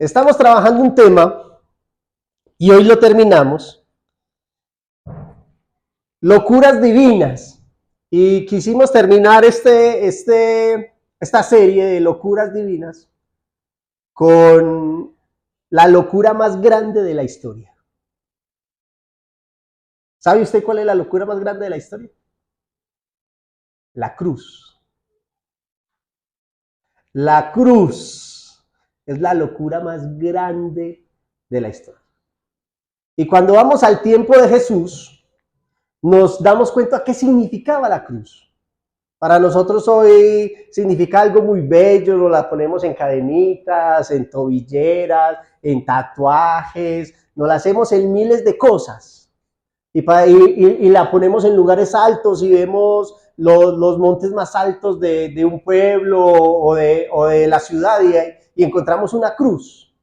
Estamos trabajando un tema y hoy lo terminamos. Locuras divinas. Y quisimos terminar esta serie de locuras divinas con la locura más grande de la historia. ¿Sabe usted cuál es la locura más grande de la historia? La cruz. La cruz es la locura más grande de la historia. Y cuando vamos al tiempo de Jesús, nos damos cuenta qué significaba la cruz. Para nosotros hoy significa algo muy bello, nos la ponemos en cadenitas, en tobilleras, en tatuajes, nos la hacemos en miles de cosas. Y la ponemos en lugares altos y vemos los montes más altos de un pueblo o de la ciudad y encontramos una cruz.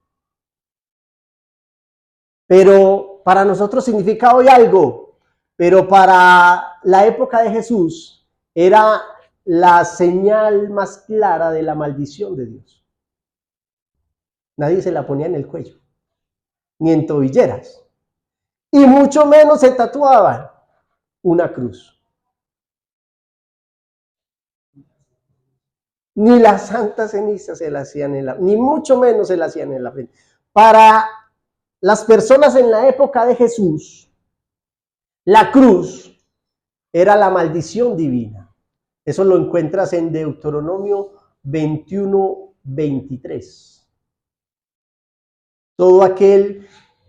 Pero para nosotros significa hoy algo, pero para la época de Jesús era la señal más clara de la maldición de Dios. Nadie se la ponía en el cuello, ni en tobilleras, y mucho menos se tatuaban una cruz. Ni la santa ceniza se la hacían ni mucho menos se la hacían en la frente. Para las personas en la época de Jesús, la cruz era la maldición divina. Eso lo encuentras en Deuteronomio 21:23. Todo aquel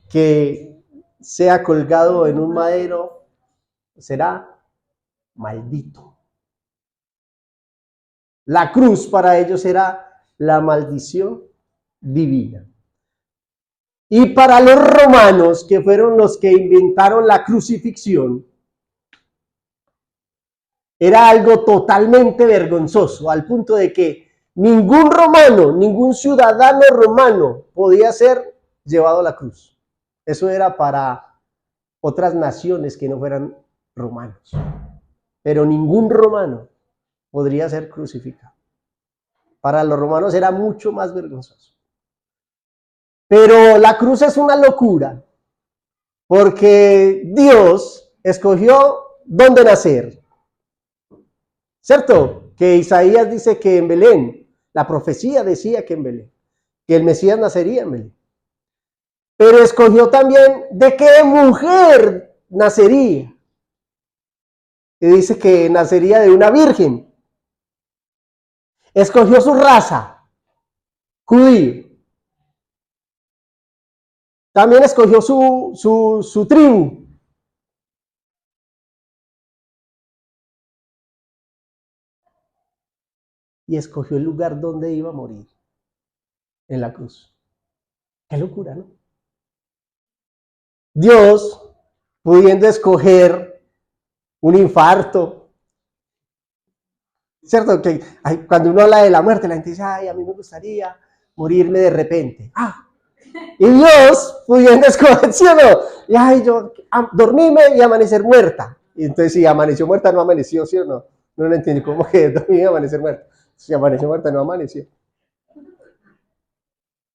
que sea colgado en un madero será maldito. La cruz para ellos era la maldición divina. Y para los romanos, que fueron los que inventaron la crucifixión, era algo totalmente vergonzoso, al punto de que ningún romano, ningún ciudadano romano podía ser llevado a la cruz. Eso era para otras naciones que no fueran romanos. Pero ningún romano podría ser crucificado. Para los romanos era mucho más vergonzoso. Pero la cruz es una locura, porque Dios escogió dónde nacer. ¿Cierto? Que Isaías dice que en Belén, la profecía decía que en Belén, que el Mesías nacería en Belén. Pero escogió también de qué mujer nacería. Y dice que nacería de una virgen. Escogió su raza, judío. También escogió su tribu. Y escogió el lugar donde iba a morir, en la cruz. Qué locura, ¿no? Dios, pudiendo escoger un infarto, ¿cierto? Que cuando uno habla de la muerte, la gente dice, ay, a mí me gustaría morirme de repente. Y Dios, pudiendo escoger, ¿sí o no? Y ay, yo dormirme y amanecer muerta. Y entonces, si amaneció muerta, no amaneció, ¿sí o no? No lo entiendo, ¿cómo que dormir y amanecer muerta? Si amaneció muerta, no amaneció.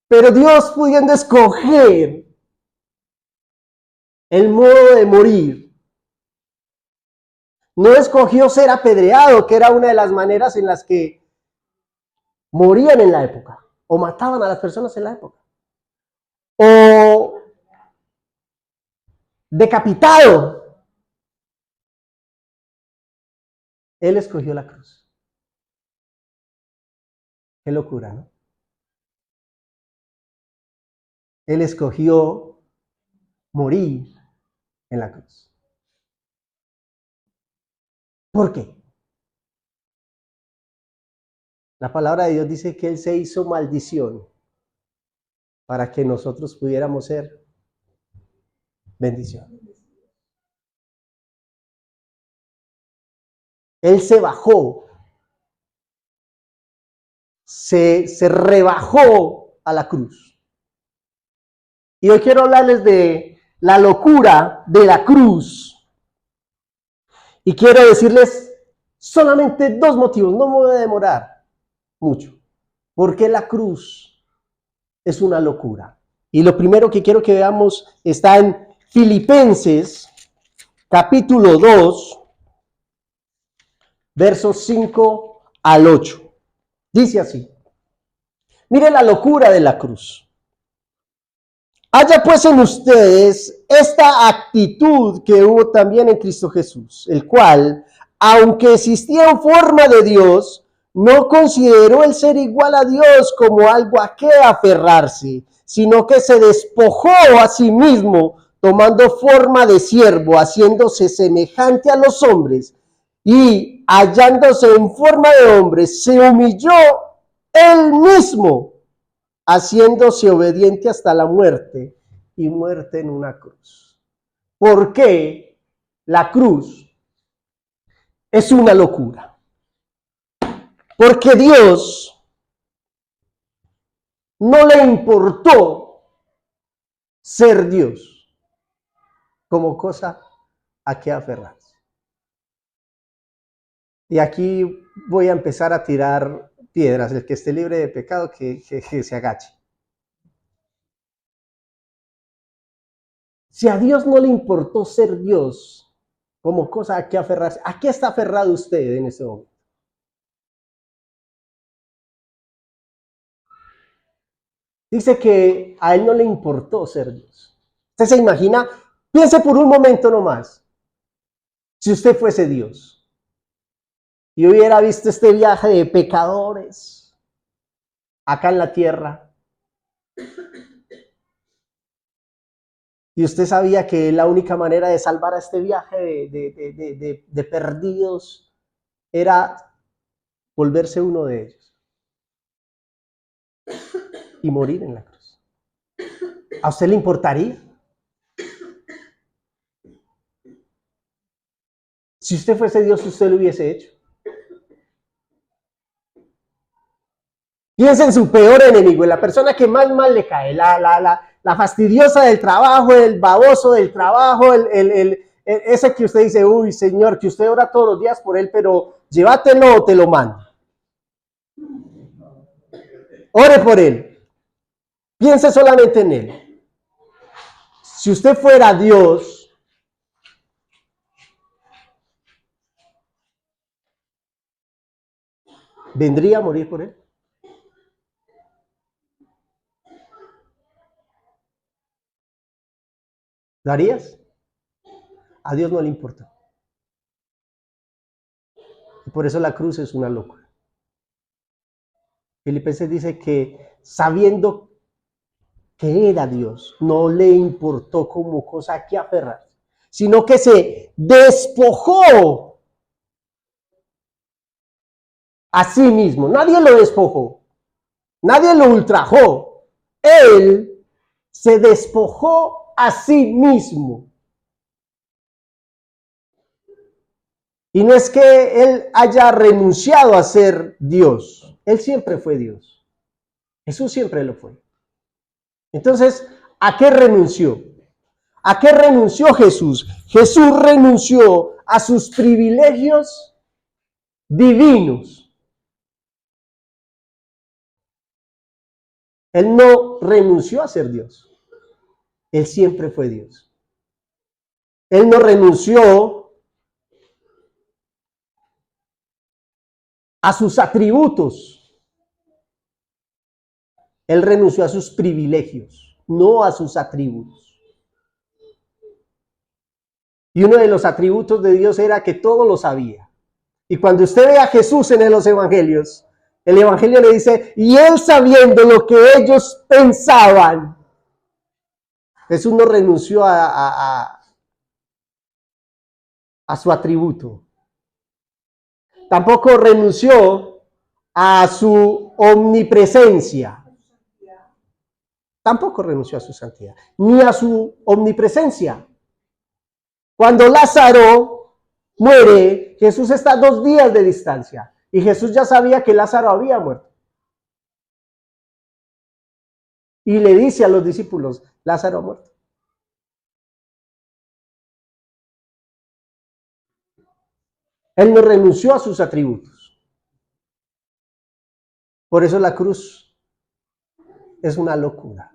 Pero Dios, pudiendo escoger el modo de morir, no escogió ser apedreado, que era una de las maneras en las que morían en la época, o mataban a las personas en la época, o decapitado. Él escogió la cruz. Qué locura, ¿no? Él escogió morir en la cruz. ¿Por qué? La palabra de Dios dice que Él se hizo maldición para que nosotros pudiéramos ser bendición. Él se bajó, se rebajó a la cruz. Y hoy quiero hablarles de la locura de la cruz. Y quiero decirles solamente dos motivos, no me voy a demorar mucho. ¿Por qué la cruz es una locura. Y lo primero que quiero que veamos está en Filipenses, capítulo 2, versos 5 al 8. Dice así. Mire la locura de la cruz. Haya pues en ustedes esta actitud que hubo también en Cristo Jesús, el cual, aunque existía en forma de Dios, no consideró el ser igual a Dios como algo a qué aferrarse, sino que se despojó a sí mismo, tomando forma de siervo, haciéndose semejante a los hombres, y hallándose en forma de hombre, se humilló él mismo, haciéndose obediente hasta la muerte, y muerte en una cruz. ¿Por qué la cruz es una locura? Porque Dios no le importó ser Dios como cosa a que aferrarse. Y aquí voy a empezar a tirar piedras. El que esté libre de pecado, que se agache. Si a Dios no le importó ser Dios como cosa a que aferrarse, ¿a qué está aferrado usted en ese momento? Dice que a él no le importó ser Dios. ¿Usted se imagina? Piense por un momento nomás. Si usted fuese Dios y hubiera visto este viaje de pecadores acá en la tierra, y usted sabía que la única manera de salvar a este viaje de perdidos era volverse uno de ellos y morir en la cruz. ¿A usted le importaría? Si usted fuese Dios, usted lo hubiese hecho. Piensa en su peor enemigo, en la persona que más mal le cae, la fastidiosa del trabajo, el baboso del trabajo, ese que usted dice, uy, Señor, que usted ora todos los días por él, pero llévatelo o te lo mando. Ore por él. Piense solamente en él. Si usted fuera Dios, ¿vendría a morir por él? ¿Lo harías? A Dios no le importa. Y por eso la cruz es una locura. Filipenses dice que sabiendo que era Dios, no le importó como cosa que aferrarse, sino que se despojó a sí mismo. Nadie lo despojó, nadie lo ultrajó. Él se despojó a sí mismo. Y no es que él haya renunciado a ser Dios, él siempre fue Dios. Jesús siempre lo fue. Entonces, ¿a qué renunció? ¿A qué renunció Jesús? Jesús renunció a sus privilegios divinos. Él no renunció a ser Dios. Él siempre fue Dios. Él no renunció a sus atributos. Él renunció a sus privilegios, no a sus atributos. Y uno de los atributos de Dios era que todo lo sabía. Y cuando usted ve a Jesús en los evangelios, el evangelio le dice, y él sabiendo lo que ellos pensaban, Jesús no renunció a su atributo. Tampoco renunció a su omnipresencia. Tampoco renunció a su santidad, ni a su omnipresencia. Cuando Lázaro muere, Jesús está a 2 días de distancia y Jesús ya sabía que Lázaro había muerto. Y le dice a los discípulos, Lázaro ha muerto. Él no renunció a sus atributos. Por eso la cruz es una locura.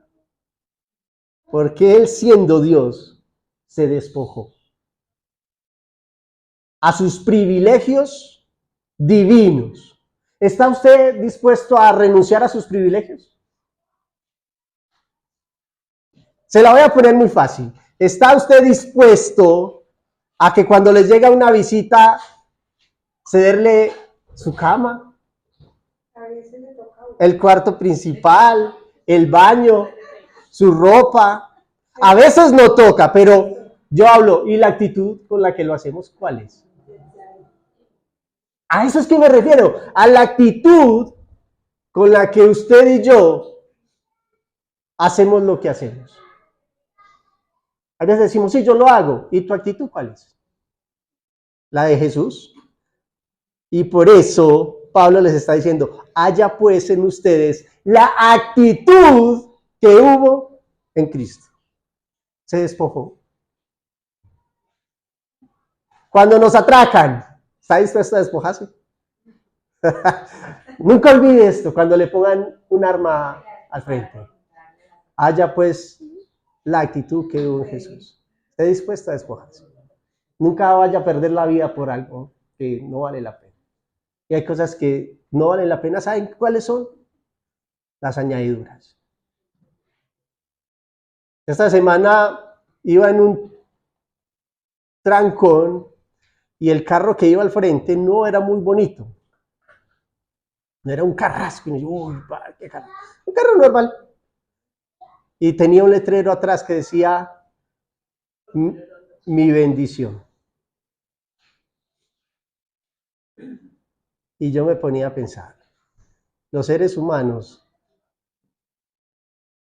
Porque Él, siendo Dios, se despojó a sus privilegios divinos. ¿Está usted dispuesto a renunciar a sus privilegios? Se la voy a poner muy fácil. ¿Está usted dispuesto a que cuando les llega una visita, cederle su cama, el cuarto principal, el baño, su ropa? A veces no toca, pero yo hablo, ¿y la actitud con la que lo hacemos cuál es? A eso es que me refiero, a la actitud con la que usted y yo hacemos lo que hacemos. A veces decimos, sí, yo lo hago. ¿Y tu actitud cuál es? La de Jesús. Y por eso Pablo les está diciendo, haya pues en ustedes la actitud que hubo en Cristo. Se despojó. Cuando nos atracan, ¿está dispuesto a despojarse? Nunca olvide esto, cuando le pongan un arma al frente. Haya pues la actitud que hubo en Jesús. Esté dispuesto a despojarse. Nunca vaya a perder la vida por algo que no vale la pena. Y hay cosas que no valen la pena. ¿Saben cuáles son? Las añadiduras. Esta semana iba en un trancón y el carro que iba al frente no era muy bonito. No era un carrasco. Y yo, uy, qué carro. Un carro normal. Y tenía un letrero atrás que decía, mi bendición. Y yo me ponía a pensar, los seres humanos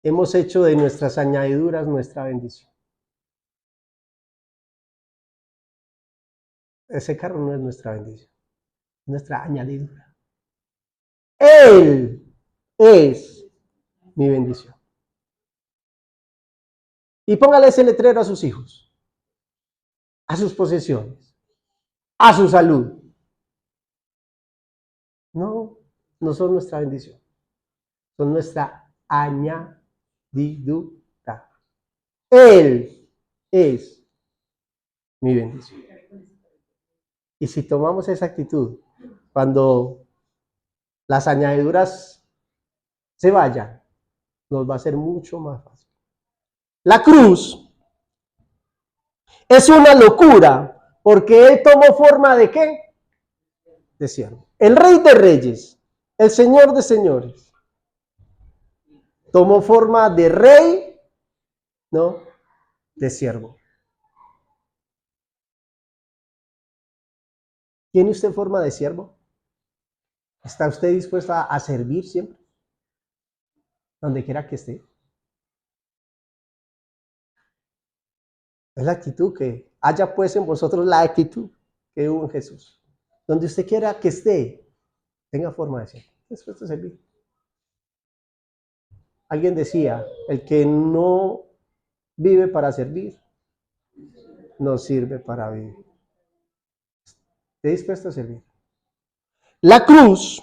hemos hecho de nuestras añadiduras nuestra bendición. Ese carro no es nuestra bendición, es nuestra añadidura. Él es mi bendición. Y póngale ese letrero a sus hijos, a sus posesiones, a su salud. No, no son nuestra bendición, son nuestra añadidura. Él es mi bendición. Y si tomamos esa actitud, cuando las añadiduras se vayan, nos va a ser mucho más fácil. La cruz es una locura porque Él tomó forma de ¿qué? De siervo. El Rey de Reyes, el Señor de Señores, tomó forma de rey, no, de siervo. ¿Tiene usted forma de siervo? ¿Está usted dispuesto a servir siempre? Donde quiera que esté. Es la actitud que haya pues en vosotros la actitud que hubo en Jesús. Donde usted quiera que esté, tenga forma de siervo. Dispuesto a servir. Alguien decía, el que no vive para servir, no sirve para vivir. ¿Esté dispuesto a servir? La cruz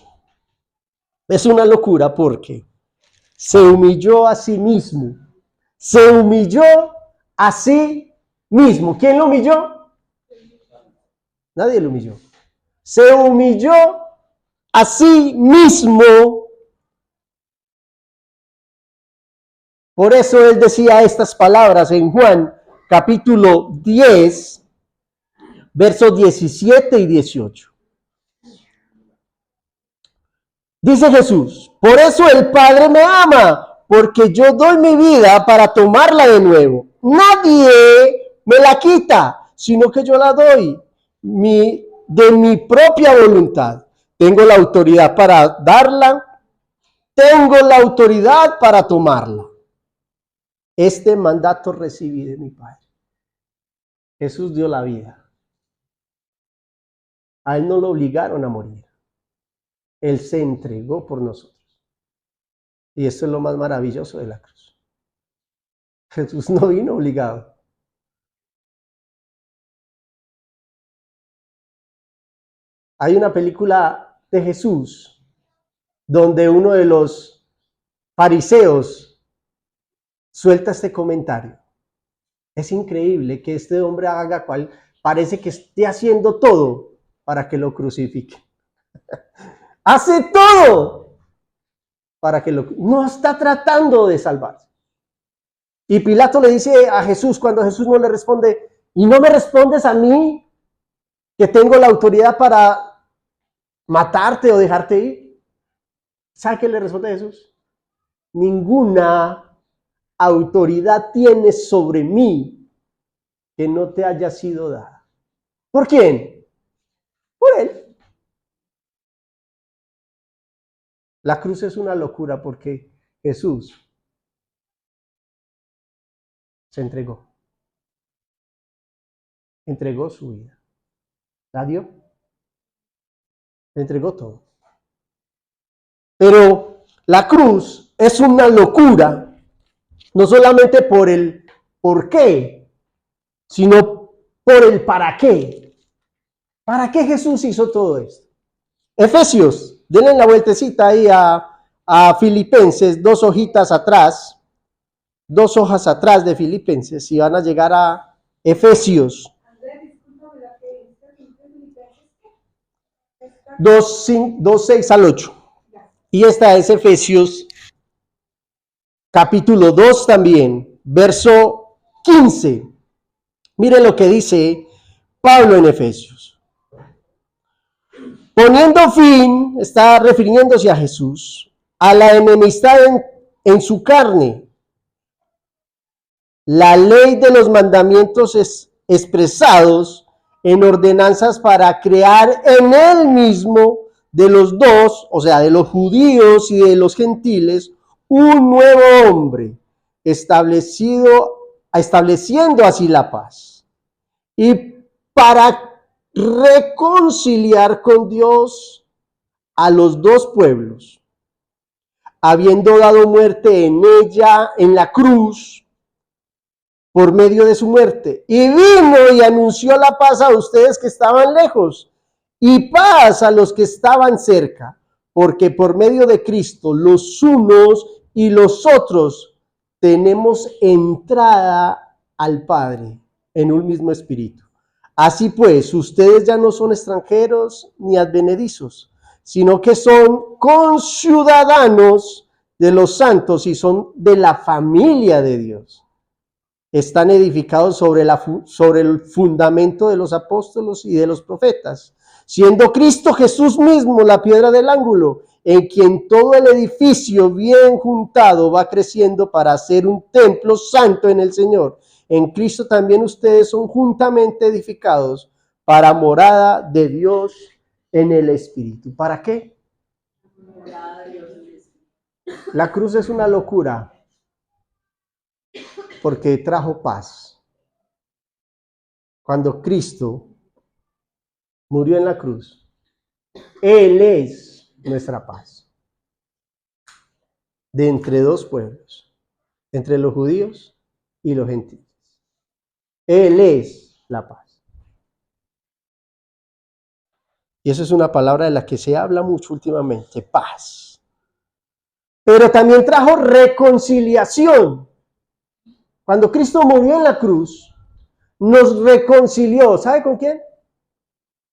es una locura porque se humilló a sí mismo. Se humilló a sí mismo. ¿Quién lo humilló? Nadie lo humilló. Se humilló a sí mismo. Por eso él decía estas palabras en Juan capítulo 10, versos 17 y 18. Dice Jesús, por eso el Padre me ama, porque yo doy mi vida para tomarla de nuevo. Nadie me la quita, sino que yo la doy de mi propia voluntad. Tengo la autoridad para darla, tengo la autoridad para tomarla. Este mandato recibí de mi Padre. Jesús dio la vida. A él no lo obligaron a morir. Él se entregó por nosotros. Y esto es lo más maravilloso de la cruz. Jesús no vino obligado. Hay una película de Jesús donde uno de los fariseos, suelta este comentario. Es increíble que este hombre haga cual parece que esté haciendo todo para que lo crucifiquen. Hace todo para que lo... No está tratando de salvarse. Y Pilato le dice a Jesús, cuando Jesús no le responde, ¿y no me respondes a mí que tengo la autoridad para matarte o dejarte ir? ¿Sabe qué le responde Jesús? Ninguna autoridad tienes sobre mí que no te haya sido dada. ¿Por quién? Por él. La cruz es una locura porque Jesús se entregó su vida, la dio, le entregó todo. Pero la cruz es una locura, no solamente por el por qué, sino por el para qué. ¿Para qué Jesús hizo todo esto? Efesios, denle la vueltecita ahí a Filipenses, 2 hojitas atrás, 2 hojas atrás de Filipenses, y van a llegar a Efesios 2, 6 al 8. Y esta es Efesios capítulo 2 también, verso 15. Mire lo que dice Pablo en Efesios. Poniendo fin, está refiriéndose a Jesús, a la enemistad en su carne, la ley de los mandamientos expresados en ordenanzas para crear en él mismo de los dos, o sea, de los judíos y de los gentiles, un nuevo hombre, estableciendo así la paz. Y para reconciliar con Dios a los dos pueblos, habiendo dado muerte en ella, en la cruz, por medio de su muerte. Y vino y anunció la paz a ustedes que estaban lejos y paz a los que estaban cerca, porque por medio de Cristo los unos y los otros tenemos entrada al Padre en un mismo espíritu. Así pues, ustedes ya no son extranjeros ni advenedizos, sino que son conciudadanos de los santos y son de la familia de Dios. Están edificados sobre el fundamento de los apóstoles y de los profetas, siendo Cristo Jesús mismo la piedra del ángulo, en quien todo el edificio bien juntado va creciendo para ser un templo santo en el Señor. En Cristo también ustedes son juntamente edificados para morada de Dios en el Espíritu. ¿Para qué? La cruz es una locura porque trajo paz. Cuando Cristo murió en la cruz, Él es nuestra paz. De entre dos pueblos, entre los judíos y los gentiles. Él es la paz. Y eso es una palabra de la que se habla mucho últimamente, paz. Pero también trajo reconciliación. Cuando Cristo murió en la cruz, nos reconcilió. ¿Sabe con quién?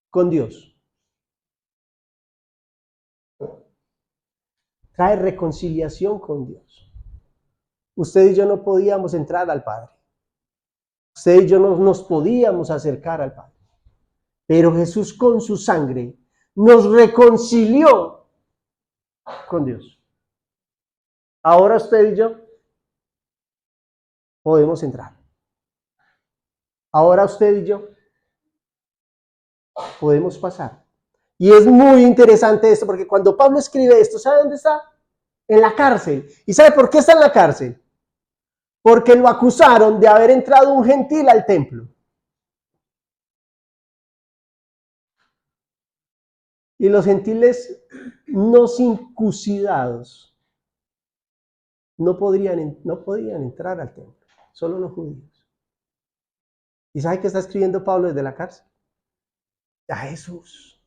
Con Dios. Trae reconciliación con Dios. Usted y yo no podíamos entrar al Padre. Usted y yo no nos podíamos acercar al Padre. Pero Jesús con su sangre nos reconcilió con Dios. Ahora usted y yo podemos entrar. Ahora usted y yo podemos pasar. Y es muy interesante esto, porque cuando Pablo escribe esto, ¿sabe dónde está? En la cárcel. ¿Y sabe por qué está en la cárcel? Porque lo acusaron de haber entrado un gentil al templo. Y los gentiles no circuncidados no podían entrar al templo, solo los judíos. ¿Y sabe qué está escribiendo Pablo desde la cárcel? A Jesús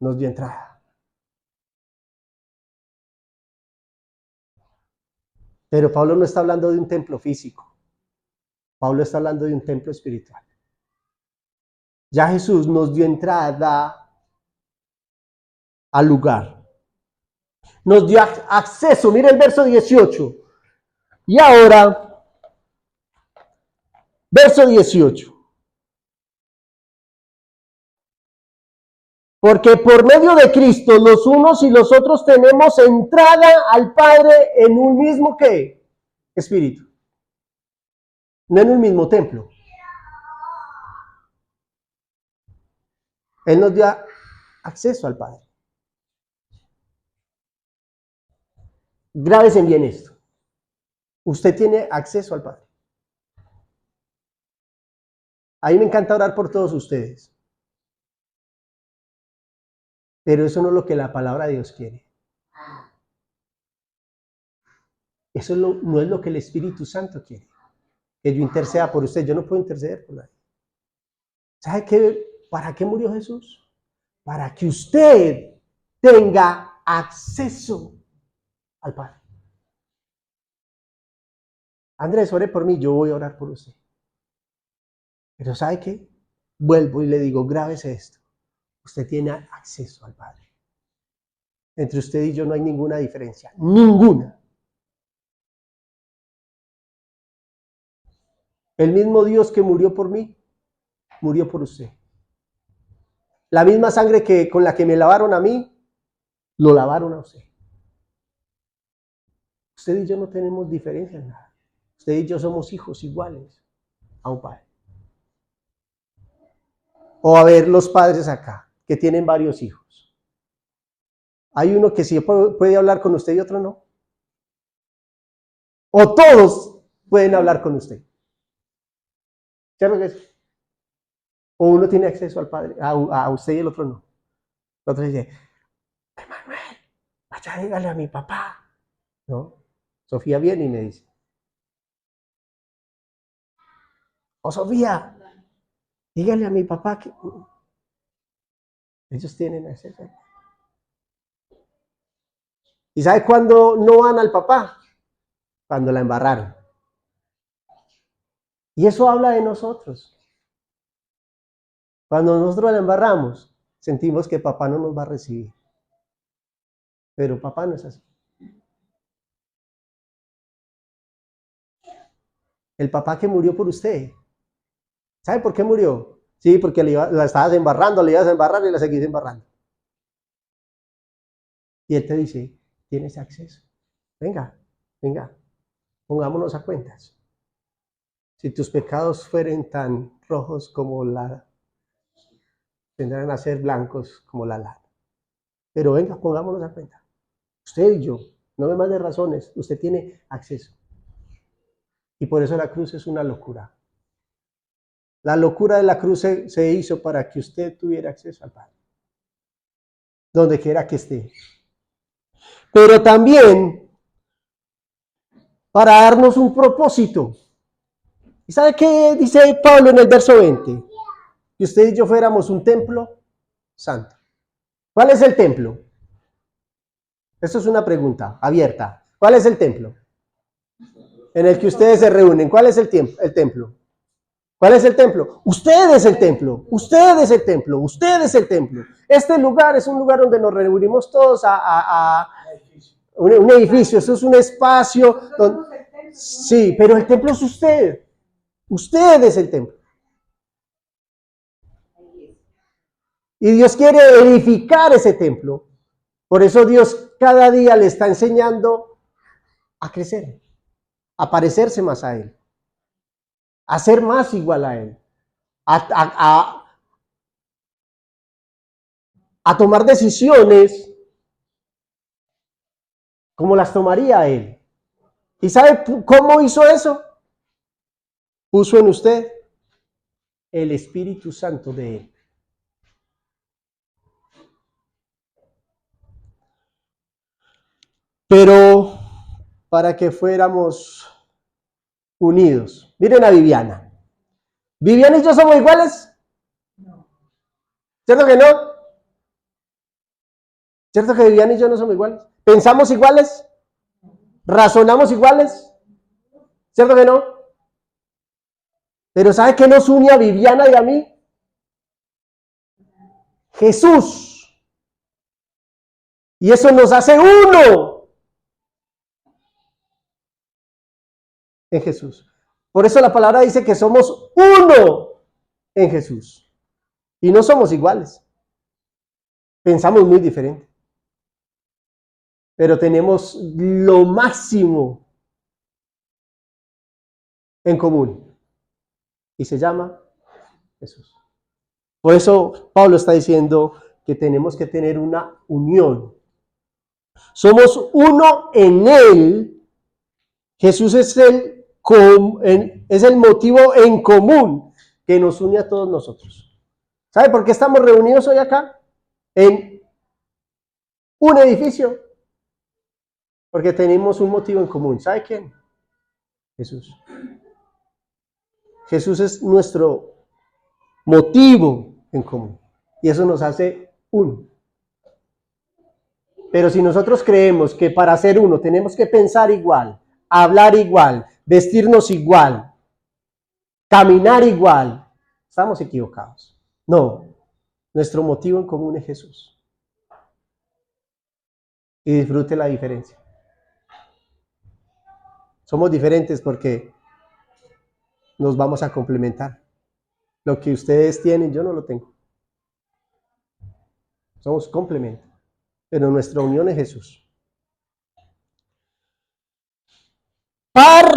nos dio entrada. Pero Pablo no está hablando de un templo físico. Pablo está hablando de un templo espiritual. Ya Jesús nos dio entrada al lugar. Nos dio acceso. Mira el verso 18. Y ahora, verso 18. Porque por medio de Cristo los unos y los otros tenemos entrada al Padre en un mismo ¿qué? Espíritu. No en un mismo templo. Él nos dio acceso al Padre. Grábese bien esto. Usted tiene acceso al Padre. A mí me encanta orar por todos ustedes. Pero eso no es lo que la palabra de Dios quiere. Eso no es lo que el Espíritu Santo quiere. Que yo interceda por usted. Yo no puedo interceder por nadie. ¿Sabe qué? ¿Para qué murió Jesús? Para que usted tenga acceso al Padre. Andrés, ore por mí, yo voy a orar por usted. Pero ¿sabe qué? Vuelvo y le digo, grábese esto. Usted tiene acceso al Padre. Entre usted y yo no hay ninguna diferencia. Ninguna. El mismo Dios que murió por mí, murió por usted. La misma sangre con la que me lavaron a mí, lo lavaron a usted. Usted y yo no tenemos diferencia en nada. Usted y yo somos hijos iguales a un padre. O a ver los padres acá, que tienen varios hijos. Hay uno que sí puede hablar con usted y otro no. O todos pueden hablar con usted. ¿Cierto que es? O uno tiene acceso al Padre, a usted y el otro no. El otro dice, Emanuel, vaya, dígale a mi papá. ¿No? Sofía viene y me dice, Sofía, dígale a mi papá que ellos tienen acceso. ¿Y sabe cuándo no van al papá? Cuando la embarraron. Y eso habla de nosotros. Cuando nosotros la embarramos, sentimos que papá no nos va a recibir. Pero papá no es así. El papá que murió por usted. ¿Sabe por qué murió? Sí, porque la estabas embarrando, le ibas a embarrar y la seguís embarrando. Y él te dice, tienes acceso. Venga, venga, pongámonos a cuentas. Si tus pecados fueren tan rojos como tendrán a ser blancos como la lana. Pero venga, pongámonos a cuenta. Usted y yo, no me mande razones, usted tiene acceso. Y por eso la cruz es una locura. La locura de la cruz se hizo para que usted tuviera acceso al Padre. Donde quiera que esté. Pero también para darnos un propósito. ¿Y sabe qué dice Pablo en el verso 20? Que usted y yo fuéramos un templo santo. ¿Cuál es el templo? Esto es una pregunta abierta. ¿Cuál es el templo? En el que ustedes se reúnen. ¿Cuál es el templo? ¿Cuál es el templo? Usted es el templo. Usted es el templo. Usted es el templo. Este lugar es un lugar donde nos reunimos todos a un edificio. Eso es un espacio. Sí, pero el templo es usted. Usted es el templo. Y Dios quiere edificar ese templo. Por eso Dios cada día le está enseñando a crecer, a parecerse más a Él, a ser más igual a Él, a tomar decisiones como las tomaría Él. ¿Y sabe cómo hizo eso? Puso en usted el Espíritu Santo de Él. Pero para que fuéramos unidos. Miren a Viviana. ¿Viviana y yo somos iguales? No. ¿Cierto que no? ¿Cierto que Viviana y yo no somos iguales? ¿Pensamos iguales? ¿Razonamos iguales? ¿Cierto que no? Pero ¿sabe qué nos une a Viviana y a mí? Jesús. Y eso nos hace uno en Jesús. Por eso la palabra dice que somos uno en Jesús. Y no somos iguales. Pensamos muy diferente. Pero tenemos lo máximo en común. Y se llama Jesús. Por eso Pablo está diciendo que tenemos que tener una unión. Somos uno en Él. Jesús es el motivo en común que nos une a todos nosotros. ¿Sabe por qué estamos reunidos hoy acá? En un edificio. Porque tenemos un motivo en común. ¿Sabe quién? Jesús. Jesús es nuestro motivo en común. Y eso nos hace uno. Pero si nosotros creemos que para ser uno tenemos que pensar igual, hablar igual, vestirnos igual, caminar igual, estamos equivocados. No, nuestro motivo en común es Jesús. Y disfrute la diferencia. Somos diferentes porque nos vamos a complementar. Lo que ustedes tienen, yo no lo tengo. Somos complementos. Pero nuestra unión es Jesús. Par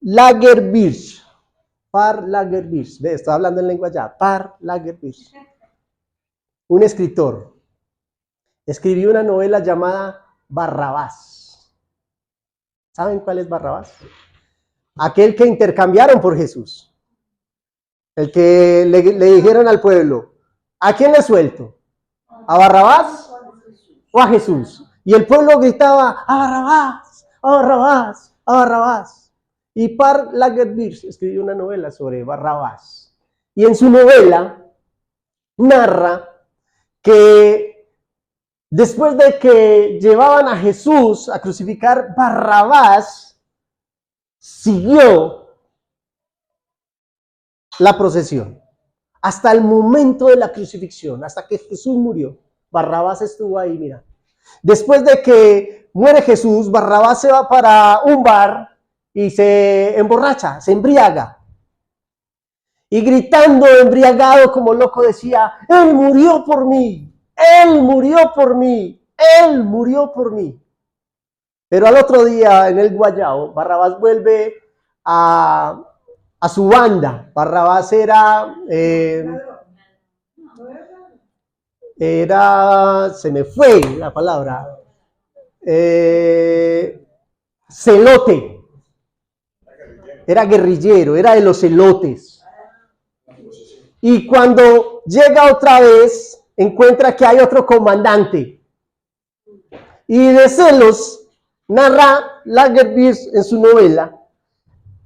Lagerbirs. Par Lagerbirs. Ve, estoy hablando en lengua ya. Par Lagerbirs. Un escritor escribió una novela llamada Barrabás. ¿Saben cuál es Barrabás? Aquel que intercambiaron por Jesús. El que le dijeron al pueblo, ¿a quién le suelto? ¿A Barrabás o a Jesús? Y el pueblo gritaba, ¡a Barrabás! ¡A Barrabás! ¡A Barrabás! Y Par Lagerbirs escribió una novela sobre Barrabás. Y en su novela narra que después de que llevaban a Jesús a crucificar, Barrabás siguió la procesión hasta el momento de la crucifixión, hasta que Jesús murió. Barrabás estuvo ahí, mira. Después de que muere Jesús, Barrabás se va para un bar y se emborracha, se embriaga. Y gritando, embriagado como loco, decía, Él murió por mí, Él murió por mí, Él murió por mí. Pero al otro día, en el Guayao, Barrabás vuelve a su banda. Barrabás era, se me fue la palabra, celote. Era guerrillero, era de los celotes. Y cuando llega otra vez, encuentra que hay otro comandante. Y de celos, narra Lagerbirs en su novela,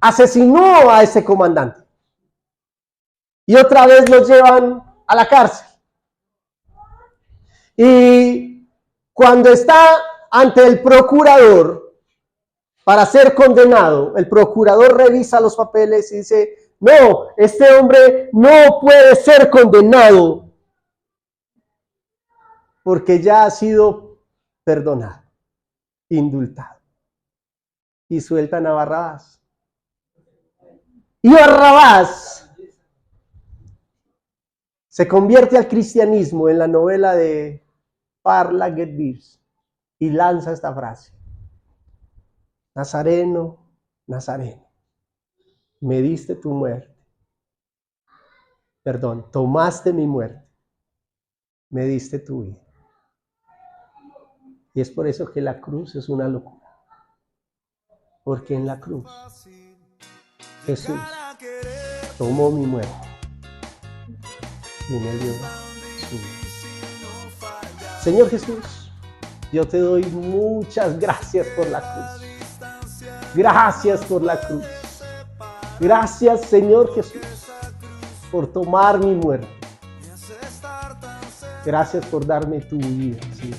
asesinó a ese comandante. Y otra vez lo llevan a la cárcel. Y cuando está ante el procurador para ser condenado, el procurador revisa los papeles y dice, no, este hombre no puede ser condenado porque ya ha sido perdonado, indultado. Y sueltan a Barrabás. Y Barrabás se convierte al cristianismo en la novela de Par Lagerbirs y lanza esta frase: Nazareno, Nazareno, me diste tu muerte. Perdón, tomaste mi muerte, me diste tu vida. Y es por eso que la cruz es una locura. Porque en la cruz Jesús tomó mi muerte y me dio su vida. Señor Jesús, yo te doy muchas gracias por la cruz. Gracias por la cruz. Gracias, Señor Jesús, por tomar mi muerte. Gracias por darme tu vida, Señor.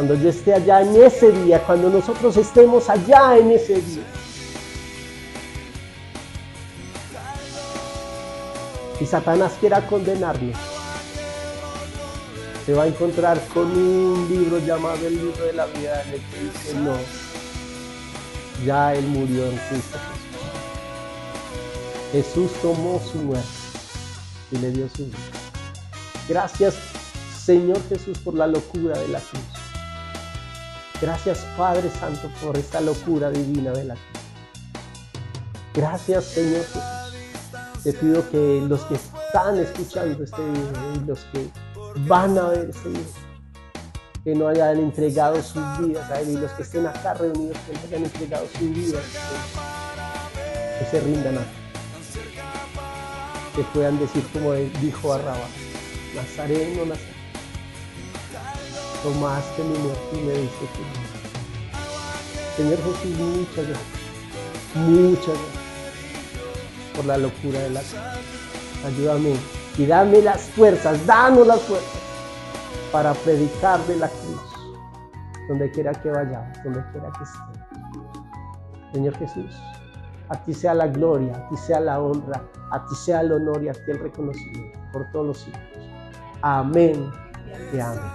Cuando yo esté allá en ese día, cuando nosotros estemos allá en ese día. Y Satanás quiera condenarnos, se va a encontrar con un libro llamado el libro de la vida, en el que dice: no, ya Él murió en Cristo Jesús. Jesús tomó su muerte y le dio su vida. Gracias, Señor Jesús, por la locura de la cruz. Gracias, Padre Santo, por esta locura divina de la cruz. Gracias, Señor Jesús. Te pido que los que están escuchando este video y los que van a ver este video, que no hayan entregado sus vidas a Él, y los que estén acá reunidos, que no hayan entregado sus vidas, que se rindan a Él. Que puedan decir como Él dijo a Rabá: Nazareno, Nazareno, tomaste mi muerte y me diste tu vida. Señor Jesús, muchas gracias por la locura de la cruz. Ayúdame y dame las fuerzas, danos las fuerzas para predicar de la cruz, donde quiera que vayamos, donde quiera que estemos. Señor Jesús, a ti sea la gloria, a ti sea la honra, a ti sea el honor y a ti el reconocimiento por todos los siglos. Amén y amén.